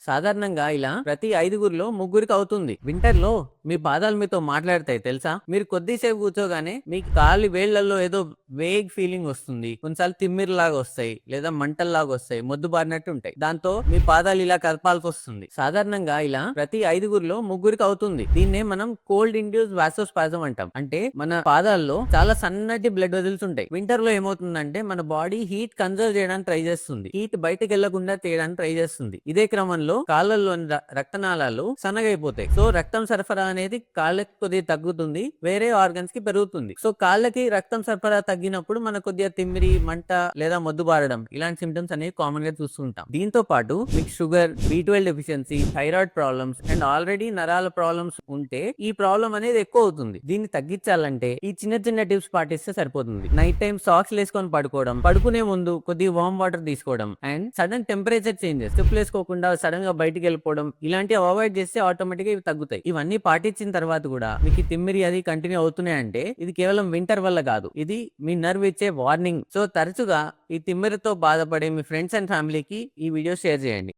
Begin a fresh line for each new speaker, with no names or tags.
సాధారణంగా ఇలా ప్రతి ఐదుగురిలో ముగ్గురికి అవుతుంది. వింటర్ లో మీ పాదాలు మీతో మాట్లాడతాయి తెలుసా? మీరు కొద్దిసేపు కూర్చోగానే మీ కాలి వేళ్లలో ఏదో వేగ్ ఫీలింగ్ వస్తుంది. కొన్నిసార్లు తిమ్మిరిలాగా వస్తాయి లేదా మంటల్లాగా వస్తాయి, మొద్దు బారినట్టు ఉంటాయి. దాంతో మీ పాదాలు ఇలా కదపాల్సి వస్తుంది. సాధారణంగా ఇలా ప్రతి ఐదుగురిలో ముగ్గురికి అవుతుంది. దీన్నే మనం కోల్డ్ ఇండ్యూస్ వాసోస్పాజం అంటాం. అంటే మన పాదాల్లో చాలా సన్నటి బ్లడ్ వెజల్స్ ఉంటాయి. వింటర్ లో ఏమవుతుందంటే మన బాడీ హీట్ కన్జర్వ్ చేయడానికి ట్రై చేస్తుంది. హీట్ బయటకు వెళ్లకుండా చేయడానికి ట్రై చేస్తుంది. ఇదే క్రమంలో కాళ్ళల్లోని రక్తనాళాలు సన్నగైపోతాయి. సో రక్తం సరఫరా అనేది కాళ్ళకి కొద్దిగా తగ్గుతుంది, వేరే ఆర్గన్స్ కి పెరుగుతుంది. సో కాళ్ళకి రక్తం సరఫరా తగ్గినప్పుడు మనకు కొద్దిగా తిమ్మిరి, మంట లేదా మొద్దు బారడం ఇలాంటి సిమ్టమ్స్ అనేవి కామన్ గా చూస్తుంటాం. దీంతో పాటు మీకు sugar, B12 deficiency, thyroid problems and already నరాల ప్రాబ్లమ్స్ ఉంటే ఈ ప్రాబ్లం అనేది ఎక్కువ అవుతుంది. దీన్ని తగ్గించాలంటే ఈ చిన్న చిన్న టిప్స్ పాటిస్తే సరిపోతుంది. నైట్ టైం సాక్స్ వేసుకొని పడుకోవడం, పడుకునే ముందు కొద్దిగా వార్మ్ వాటర్ తీసుకోవడం అండ్ సడన్ టెంపరేచర్ చేంజెస్, చెప్పులు వేసుకోకుండా సడన్ గా బయటికి వెళ్ళిపోవడం ఇలాంటివి అవాయిడ్ చేస్తే ఆటోమేటిక్ గా ఇవి తగ్గుతాయి. ఇవన్నీ పాటించిన తర్వాత కూడా మీకు తిమ్మిరి అది కంటిన్యూ అవుతున్నాయంటే ఇది కేవలం వింటర్ వల్ల కాదు, ఇది మీ నర్వ్ ఇచ్చే వార్నింగ్. సో తరచుగా ఈ తిమ్మిరితో బాధపడే మీ ఫ్రెండ్స్ అండ్ ఫ్యామిలీకి ఈ వీడియో షేర్ చేయండి.